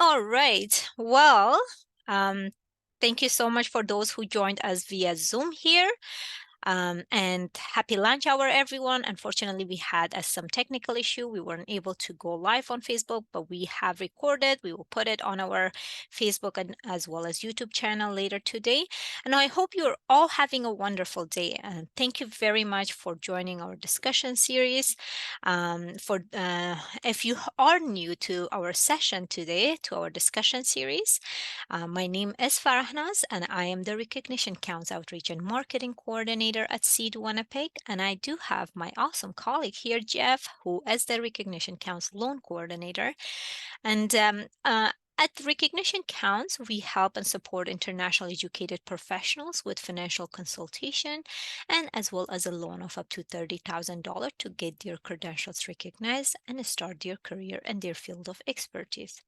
All right. Well, um, thank you so much for those who joined us via Zoom here. And happy lunch hour, everyone. Unfortunately, we had some technical issue. We weren't able to go live on Facebook, but we have recorded. We will put it on our Facebook and as well as YouTube channel later today. And I hope you're all having a wonderful day. And thank you very much for joining our discussion series. If you are new to our session today, to our discussion series, my name is Farahnas, and I am the Recognition Counts Outreach and Marketing Coordinator at Seed Winnipeg. And I do have my awesome colleague here, Jeff, who is the Recognition Counts Loan Coordinator. And at Recognition Counts, we help and support internationally educated professionals with financial consultation and as well as a loan of up to $30,000 to get their credentials recognized and start their career in their field of expertise.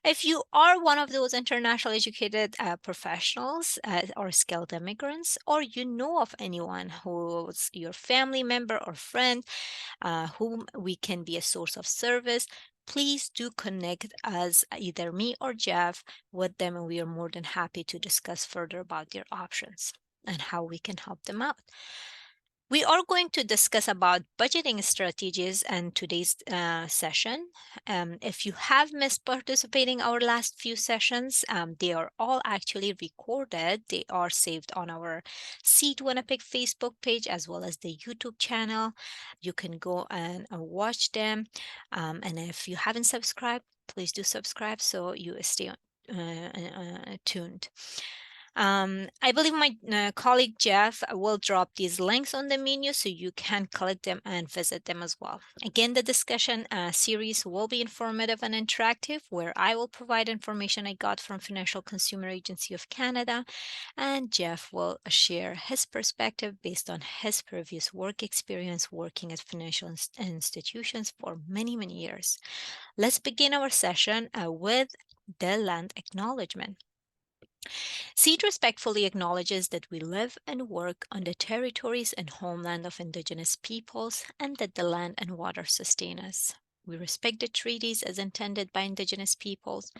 If you are one of those international educated professionals or skilled immigrants, or you know of anyone who's your family member or friend whom we can be a source of service, please do connect us, either me or Jeff, with them, and we are more than happy to discuss further about their options and how we can help them out. We are going to discuss about budgeting strategies in today's session. If you have missed participating our last few sessions, they are all actually recorded. They are saved on our Seed Winnipeg Facebook page as well as the YouTube channel. You can go and watch them. And if you haven't subscribed, please do subscribe so you stay tuned. I believe my colleague Jeff will drop these links on the menu so you can click them and visit them as well. Again, the discussion series will be informative and interactive, where I will provide information I got from Financial Consumer Agency of Canada, and Jeff will share his perspective based on his previous work experience working at financial institutions for many, many years. Let's begin our session with the land acknowledgement. SEED respectfully acknowledges that we live and work on the territories and homeland of Indigenous peoples and that the land and water sustain us. We respect the treaties as intended by Indigenous peoples.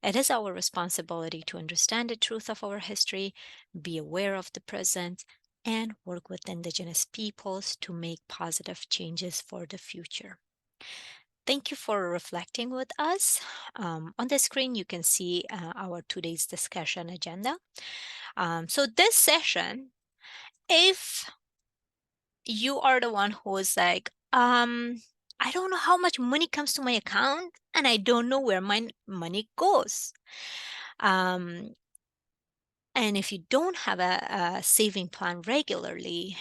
It is our responsibility to understand the truth of our history, be aware of the present, and work with Indigenous peoples to make positive changes for the future. Thank you for reflecting with us. On the screen, you can see our today's discussion agenda. So this session, if you are the one who is like, I don't know how much money comes to my account and I don't know where my money goes. Um, and if you don't have a saving plan regularly,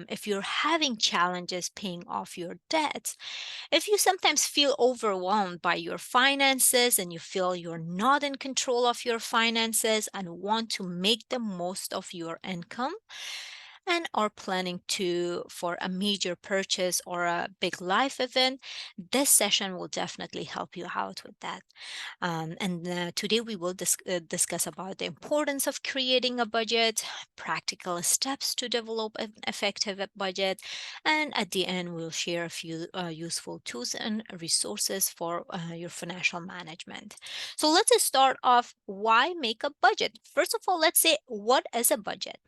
if you're having challenges paying off your debts, if you sometimes feel overwhelmed by your finances and you feel you're not in control of your finances and want to make the most of your income, and are planning to for a major purchase or a big life event, this session will definitely help you out with that. And today we will discuss about the importance of creating a budget, practical steps to develop an effective budget, and at the end we'll share a few useful tools and resources for your financial management. So let's start off. Why make a budget? First of all, let's say, what is a budget?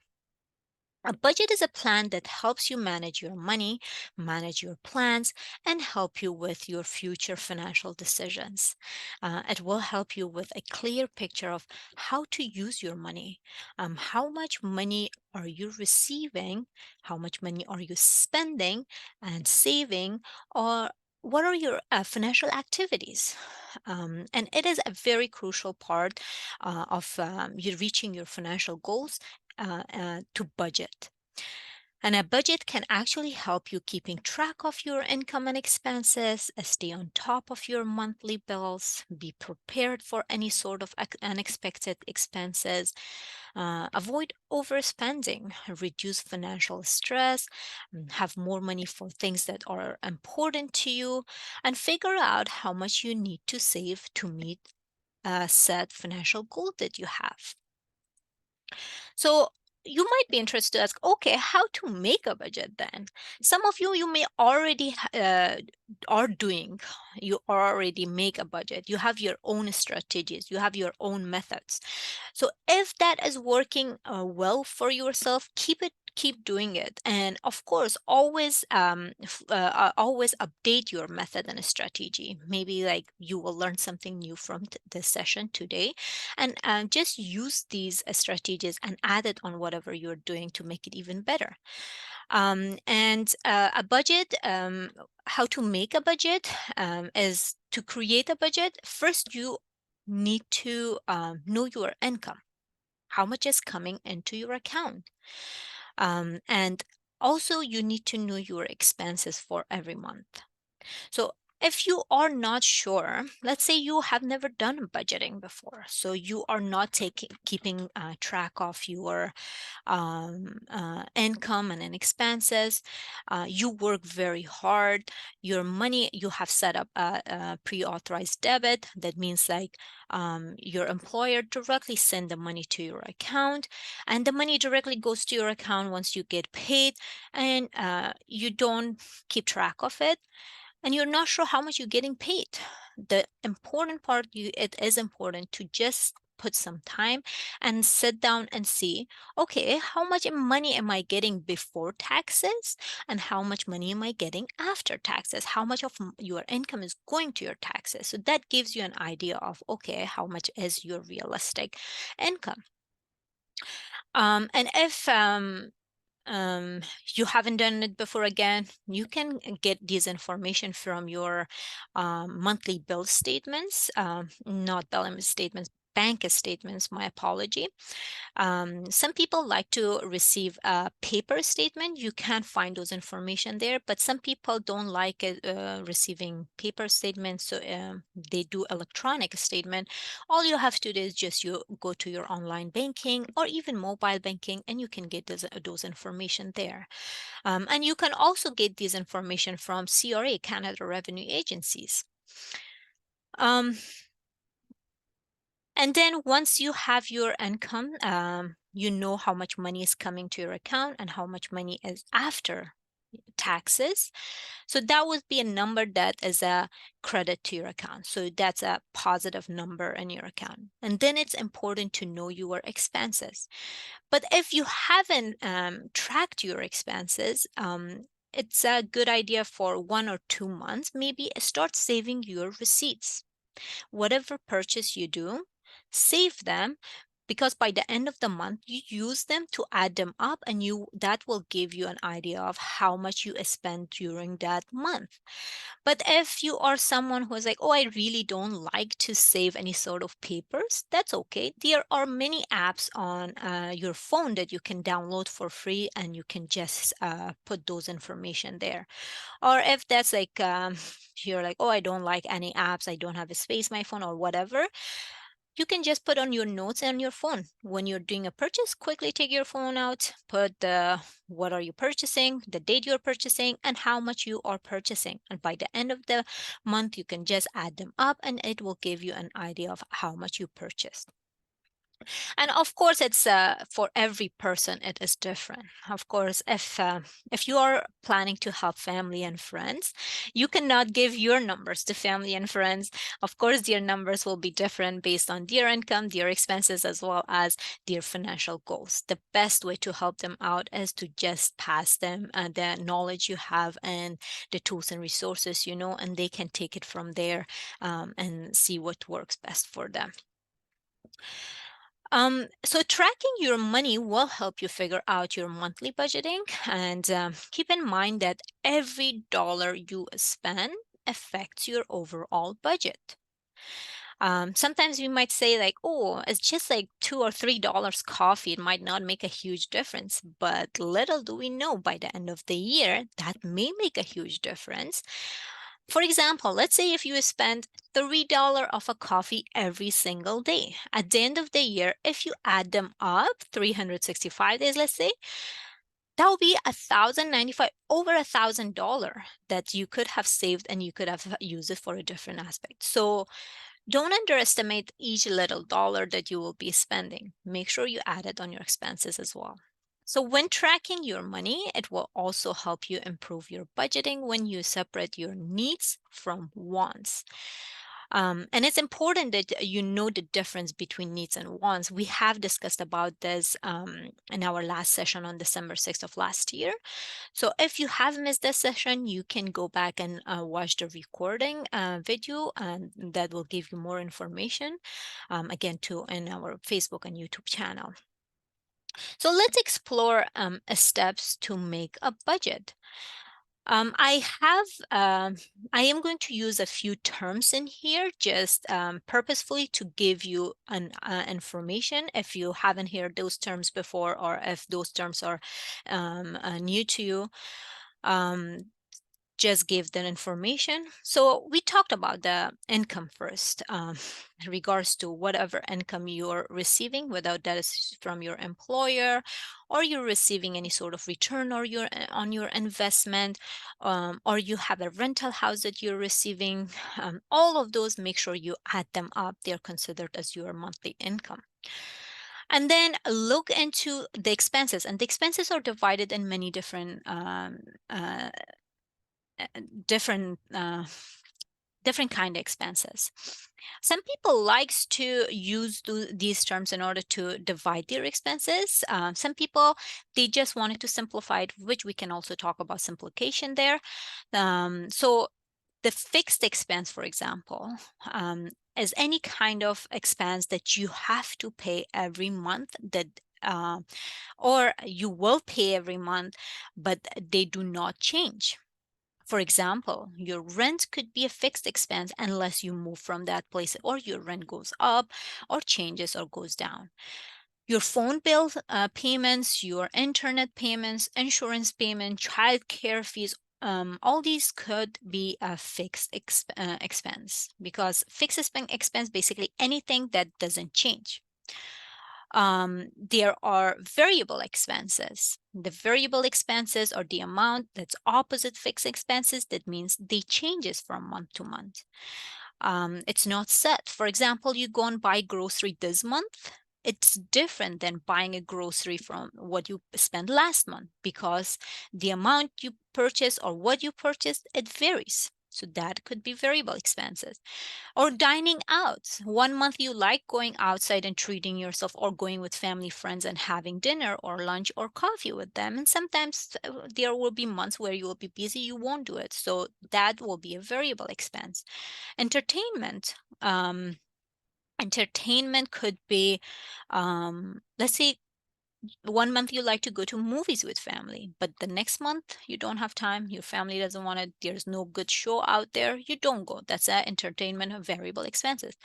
A budget is a plan that helps you manage your money, manage your plans, and help you with your future financial decisions. It will help you with a clear picture of how to use your money. How much money are you receiving? How much money are you spending and saving? Or what are your financial activities? And it is a very crucial part of you reaching your financial goals to budget. And a budget can actually help you keeping track of your income and expenses, stay on top of your monthly bills, be prepared for any sort of unexpected expenses, avoid overspending, reduce financial stress, have more money for things that are important to you, and figure out how much you need to save to meet a set financial goal that you have. So you might be interested to ask, okay, how to make a budget then? Some of you may already are doing, you already make a budget. You have your own strategies, you have your own methods. So if that is working well for yourself, keep doing it. And of course, always update your method and strategy. Maybe like you will learn something new from this session today, and just use these strategies and add it on whatever you're doing to make it even better. And a budget, how to make a budget is to create a budget. First, you need to know your income, how much is coming into your account. And also, you need to know your expenses for every month. So if you are not sure, let's say you have never done budgeting before, so you are not keeping track of your income and expenses. You work very hard. Your money, you have set up a pre-authorized debit. That means like your employer directly send the money to your account, and the money directly goes to your account once you get paid, and you don't keep track of it, and you're not sure how much you're getting paid. The important part, it is important to just put some time and sit down and see, okay, how much money am I getting before taxes, and how much money am I getting after taxes? How much of your income is going to your taxes? So that gives you an idea of, okay, how much is your realistic income. And if um, you haven't done it before, again, you can get this information from your monthly bill statements, not bill statements, bank statements, my apology. Some people like to receive a paper statement. You can find those information there, but some people don't like it, receiving paper statements, so they do electronic statement. All you have to do is just you go to your online banking or even mobile banking, and you can get those information there. And you can also get this information from CRA, Canada Revenue Agencies. Um, and then once you have your income, you know how much money is coming to your account and how much money is after taxes. So that would be a number that is a credit to your account. So that's a positive number in your account. And then it's important to know your expenses. But if you haven't tracked your expenses, it's a good idea for 1 or 2 months, maybe start saving your receipts. Whatever purchase you do, save them, because by the end of the month you use them to add them up, and you that will give you an idea of how much you spent during that month. But if you are someone who is like, oh, I really don't like to save any sort of papers, that's okay. There are many apps on your phone that you can download for free, and you can just put those information there. Or if that's like, you're like, oh, I don't like any apps, I don't have a space my phone or whatever, you can just put on your notes on your phone. When you're doing a purchase, quickly take your phone out, put the what are you purchasing, the date you're purchasing, and how much you are purchasing. And by the end of the month, you can just add them up, and it will give you an idea of how much you purchased. And of course, it's for every person it is different. Of course, if you are planning to help family and friends, you cannot give your numbers to family and friends. Of course, their numbers will be different based on their income, their expenses, as well as their financial goals. The best way to help them out is to just pass them the knowledge you have and the tools and resources you know, and they can take it from there, and see what works best for them. So tracking your money will help you figure out your monthly budgeting, and keep in mind that every dollar you spend affects your overall budget. Sometimes we might say like, oh, it's just like $2 or $3 coffee. It might not make a huge difference, but little do we know by the end of the year that may make a huge difference. For example, let's say if you spend $3 of a coffee every single day. At the end of the year, if you add them up, 365 days, let's say, that will be 1,095, over $1,000 that you could have saved, and you could have used it for a different aspect. So don't underestimate each little dollar that you will be spending. Make sure you add it on your expenses as well. So when tracking your money, it will also help you improve your budgeting when you separate your needs from wants. And it's important that you know the difference between needs and wants. We have discussed about this in our last session on December 6th of last year. So if you have missed this session, you can go back and watch the recording video, and that will give you more information, again, too, in our Facebook and YouTube channel. So let's explore steps to make a budget. I am going to use a few terms in here just purposefully to give you an information if you haven't heard those terms before, or if those terms are new to you. Um, just give that information. So we talked about the income first, in regards to whatever income you're receiving, whether that is from your employer or you're receiving any sort of return or your on your investment, or you have a rental house that you're receiving. All of those, make sure you add them up. They're considered as your monthly income. And then look into the expenses, and the expenses are divided in many uh, different different kind of expenses. Some people likes to use these terms in order to divide their expenses. Some people, they just wanted to simplify it, which we can also talk about simplification there. So the fixed expense, for example, is any kind of expense that you have to pay every month, that or you will pay every month, but they do not change. For example, your rent could be a fixed expense unless you move from that place, or your rent goes up or changes or goes down. Your phone bill payments, your internet payments, insurance payment, child care fees, all these could be a fixed expense, because fixed expense basically anything that doesn't change. There are variable expenses. The variable expenses are the amount that's opposite fixed expenses. That means they changes from month to month. It's not set. For example, you go and buy grocery this month. It's different than buying a grocery from what you spent last month, because the amount you purchase or what you purchased, it varies. So that could be variable expenses. Or dining out. One month you like going outside and treating yourself, or going with family, friends, and having dinner or lunch or coffee with them. And sometimes there will be months where you will be busy, you won't do it. So that will be a variable expense. Entertainment. Entertainment could be, let's say, one month you like to go to movies with family, but the next month you don't have time, your family doesn't want it, there's no good show out there, you don't go. That's a entertainment of variable expenses.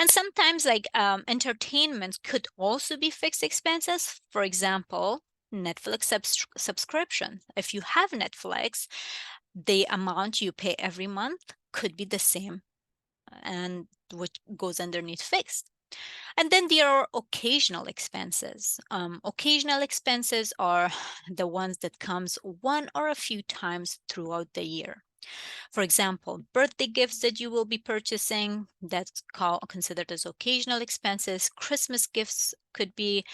And sometimes, like, entertainment could also be fixed expenses. For example, Netflix subscription. If you have Netflix, the amount you pay every month could be the same, and which goes underneath fixed. And then there are occasional expenses. Occasional expenses are the ones that comes one or a few times throughout the year. For example, birthday gifts that you will be purchasing, that's considered as occasional expenses. Christmas gifts could be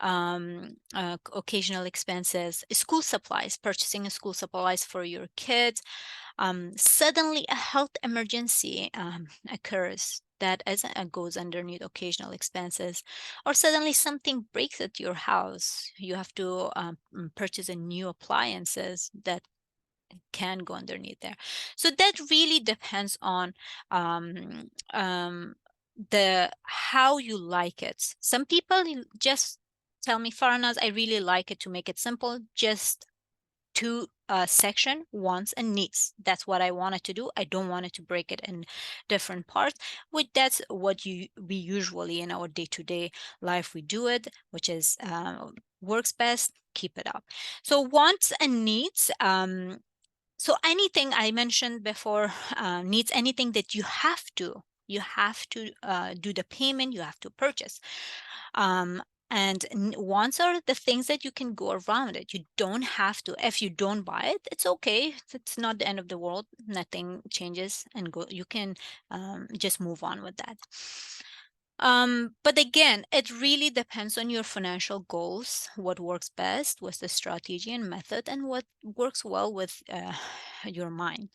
occasional expenses. School supplies, purchasing school supplies for your kids. Suddenly a health emergency occurs, that as goes underneath occasional expenses. Or suddenly something breaks at your house, you have to purchase a new appliances, that can go underneath there. So that really depends on um, um, the how you like it. Some people just tell me, Farnaz, I really like it to make it simple, just two section, wants and needs. That's what I wanted to do. I don't want it to break it in different parts. Which that's what we usually in our day-to-day life we do it, which is works best. Keep it up. So wants and needs. So anything I mentioned before, needs anything that you have to do the payment, you have to purchase. And wants are the things that you can go around it. You don't have to. If you don't buy it, it's okay. It's not the end of the world. Nothing changes, and go. You can just move on with that. But again, it really depends on your financial goals, what works best, what's the strategy and method, and what works well with your mind.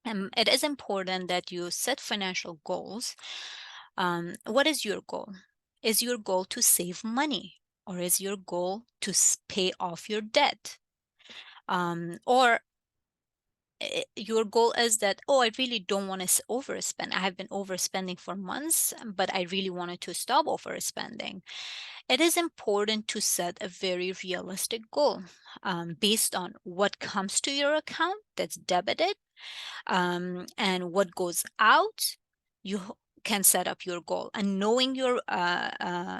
And it is important that you set financial goals. What is your goal? Is your goal to save money, or is your goal to pay off your debt? Or your goal is that, oh, I really don't want to overspend. I have been overspending for months, but I really wanted to stop overspending. It is important to set a very realistic goal based on what comes to your account that's debited, and what goes out. You can set up your goal, and knowing your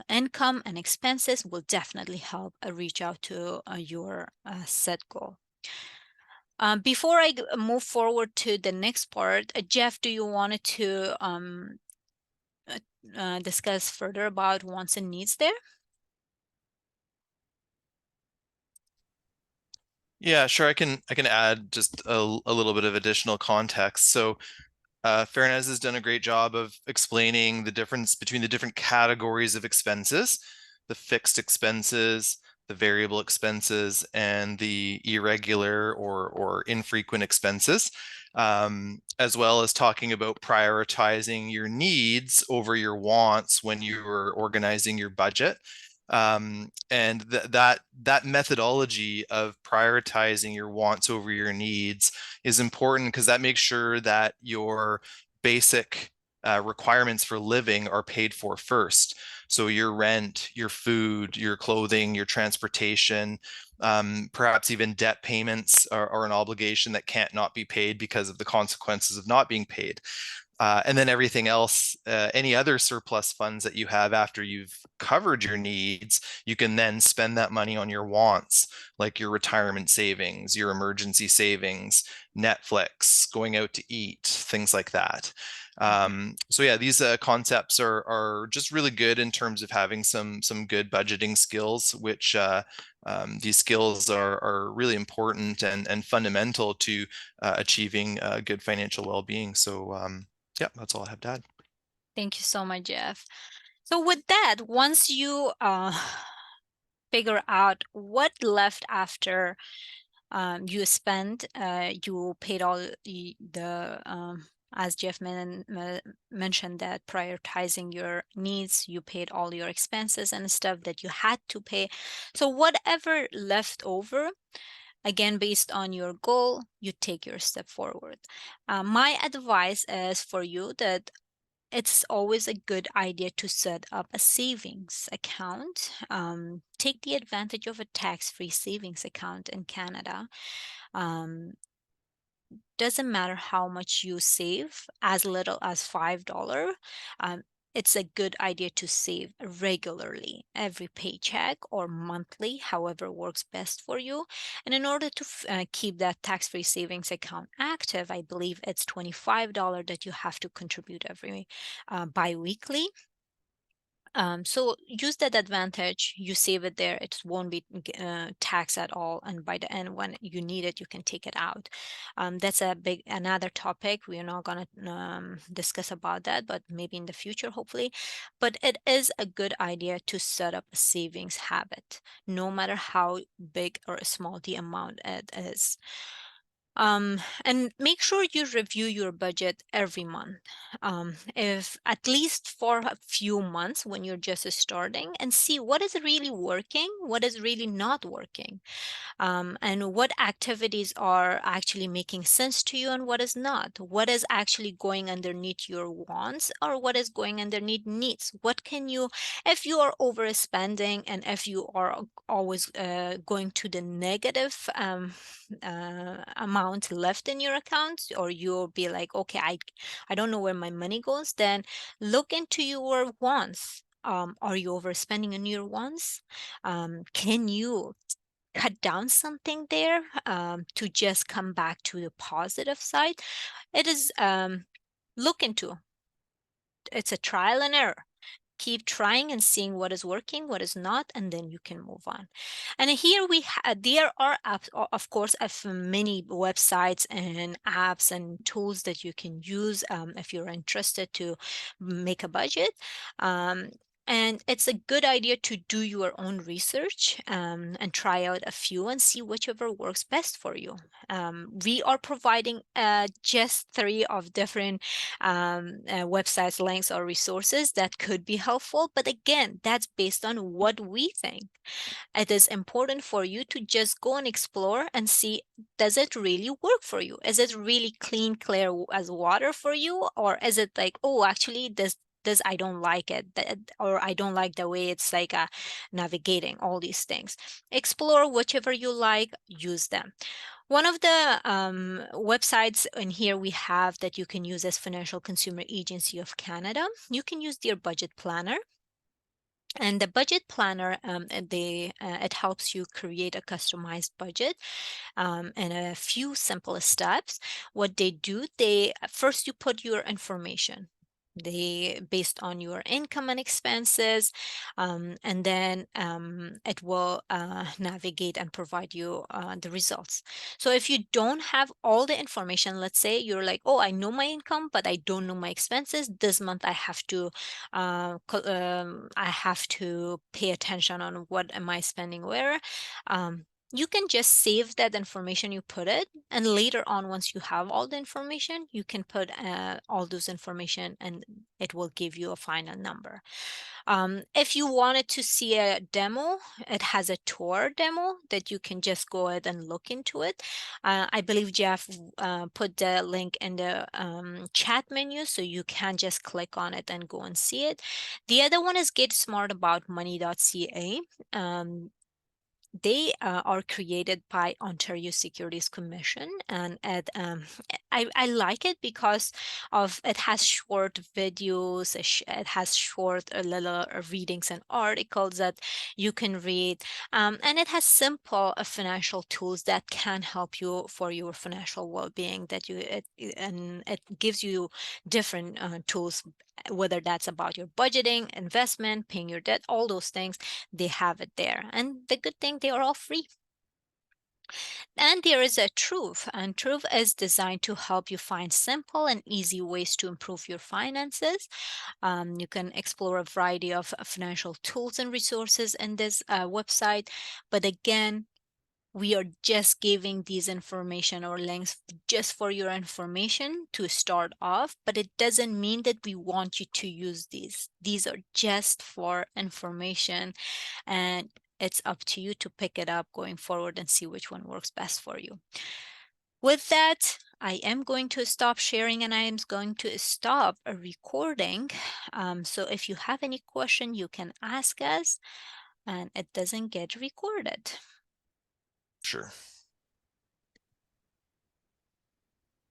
income and expenses will definitely help reach out to your set goal. Before I move forward to the next part, Jeff, do you want to discuss further about wants and needs there? Yeah, sure. I can add just a little bit of additional context. So Farnaz has done a great job of explaining the difference between the different categories of expenses, the fixed expenses, the variable expenses, and the irregular or infrequent expenses, as well as talking about prioritizing your needs over your wants when you're organizing your budget. And that methodology of prioritizing your wants over your needs is important because that makes sure that your basic requirements for living are paid for first. So your rent, your food, your clothing, your transportation, perhaps even debt payments are an obligation that can't not be paid because of the consequences of not being paid. And then everything else, any other surplus funds that you have after you've covered your needs, you can then spend that money on your wants, like your retirement savings, your emergency savings, Netflix, going out to eat, things like that. So yeah, these concepts are just really good in terms of having some good budgeting skills, which these skills are really important and fundamental to achieving good financial well-being. So yeah, that's all I have to add. Thank you so much, Jeff. So with that, once you figure out what left after you spent, you paid all as Jeff mentioned, that prioritizing your needs, you paid all your expenses and stuff that you had to pay. So whatever left over, again, based on your goal, you take your step forward. My advice is for you that it's always a good idea to set up a savings account. Take the advantage of a tax-free savings account in Canada. Um, doesn't matter how much you save, as little as $5. Um, it's a good idea to save regularly, every paycheck or monthly, however works best for you. And in order to keep that tax-free savings account active, I believe it's $25 that you have to contribute every bi-weekly. So use that advantage. You save it there. It won't be taxed at all. And by the end, when you need it, you can take it out. That's another topic. We are not going to discuss about that, but maybe in the future, hopefully. But it is a good idea to set up a savings habit, no matter how big or small the amount it is. And make sure you review your budget every month, if at least for a few months when you're just starting, and see what is really working, what is really not working, and what activities are actually making sense to you and what is not. What is actually going underneath your wants or what is going underneath needs? What can you, if you are overspending and if you are always going to the negative amount left in your account, or you'll be like, okay, I don't know where my money goes, then look into your wants. Are you overspending on your wants? Can you cut down something there to just come back to the positive side? It is look into. It's a trial and error. keep trying and seeing what is working, what is not, and then you can move on. And here there are apps, of course, of many websites and apps and tools that you can use if you're interested to make a budget. Um, and it's a good idea to do your own research and try out a few and see whichever works best for you. We are providing just three of different websites, links, or resources that could be helpful. But again, that's based on what we think. It is important for you to just go and explore and see, does it really work for you? Is it really clean, clear as water for you? Or is it like, oh, actually, this I don't like it, or I don't like the way it's like navigating all these things. Explore whichever you like, use them. One of the websites in here we have that you can use as Financial Consumer Agency of Canada. You can use their budget planner. And the budget planner, it helps you create a customized budget in a few simple steps. What they do, they first you put your information. They based on your income and expenses, and then it will navigate and provide you the results. So if you don't have all the information, let's say you're like, oh, I know my income, but I don't know my expenses. This month I have to pay attention on what am I spending where. You can just save that information you put it, and later on, once you have all the information, you can put all those information and it will give you a final number. If you wanted to see a demo, it has a tour demo that you can just go ahead and look into it. I believe Jeff put the link in the chat menu, so you can just click on it and go and see it. The other one is GetSmartAboutMoney.ca. They are created by Ontario Securities Commission, and I like it because of it has short videos, it has short little readings and articles that you can read, and it has simple financial tools that can help you for your financial well-being. And it gives you different tools, whether that's about your budgeting, investment, paying your debt, all those things they have it there. And the good thing, they are all free. And there is a Truth, and Truth is designed to help you find simple and easy ways to improve your finances. You can explore a variety of financial tools and resources in this website. But again, we are just giving these information or links just for your information to start off, but it doesn't mean that we want you to use these. These are just for information, and it's up to you to pick it up going forward and see which one works best for you. With that, I am going to stop sharing and I am going to stop a recording. So if you have any question, you can ask us and it doesn't get recorded. Sure.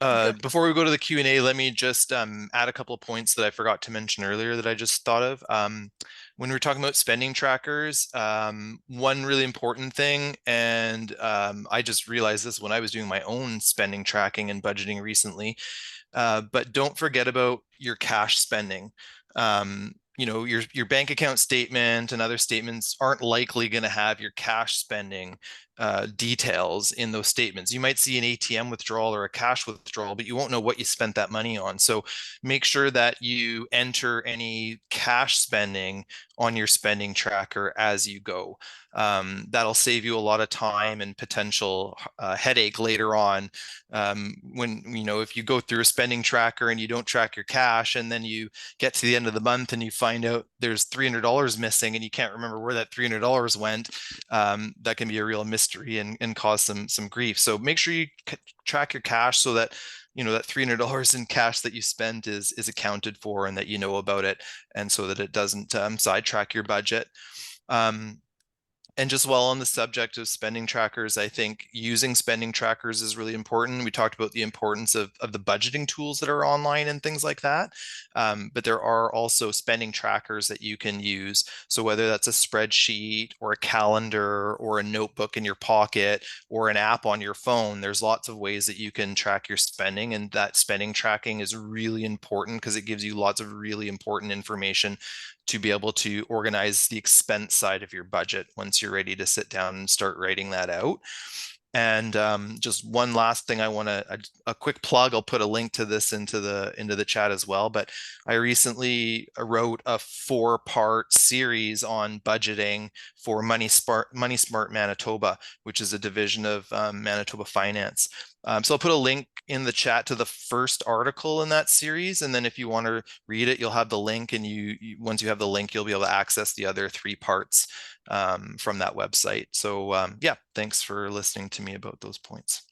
Go. Before we go to the Q&A, let me just add a couple of points that I forgot to mention earlier that I just thought of. When we were talking about spending trackers, one really important thing, and I just realized this when I was doing my own spending tracking and budgeting recently, but don't forget about your cash spending. Your bank account statement and other statements aren't likely going to have your cash spending details in those statements. You might see an ATM withdrawal or a cash withdrawal, but you won't know what you spent that money on. So make sure that you enter any cash spending on your spending tracker as you go. That'll save you a lot of time and potential headache later on. If you go through a spending tracker and you don't track your cash, and then you get to the end of the month and you find out there's $300 missing and you can't remember where that $300 went, that can be a real mystery and cause some grief. So make sure you track your cash so that that $300 in cash that you spent is accounted for and that you know about it, and so that it doesn't sidetrack your budget. And just while on the subject of spending trackers, I think using spending trackers is really important. We talked about the importance of the budgeting tools that are online and things like that. But there are also spending trackers that you can use. So whether that's a spreadsheet or a calendar or a notebook in your pocket or an app on your phone, there's lots of ways that you can track your spending. And that spending tracking is really important because it gives you lots of really important information to be able to organize the expense side of your budget once you're ready to sit down and start writing that out. And just one last thing, I want to a quick plug. I'll put a link to this into the chat as well. But I recently wrote a 4-part series on budgeting for Money Smart Manitoba, which is a division of Manitoba Finance. So I'll put a link in the chat to the first article in that series, and then if you want to read it, you'll have the link, and once you have the link, you'll be able to access the other 3 parts from that website. So yeah, thanks for listening to me about those points.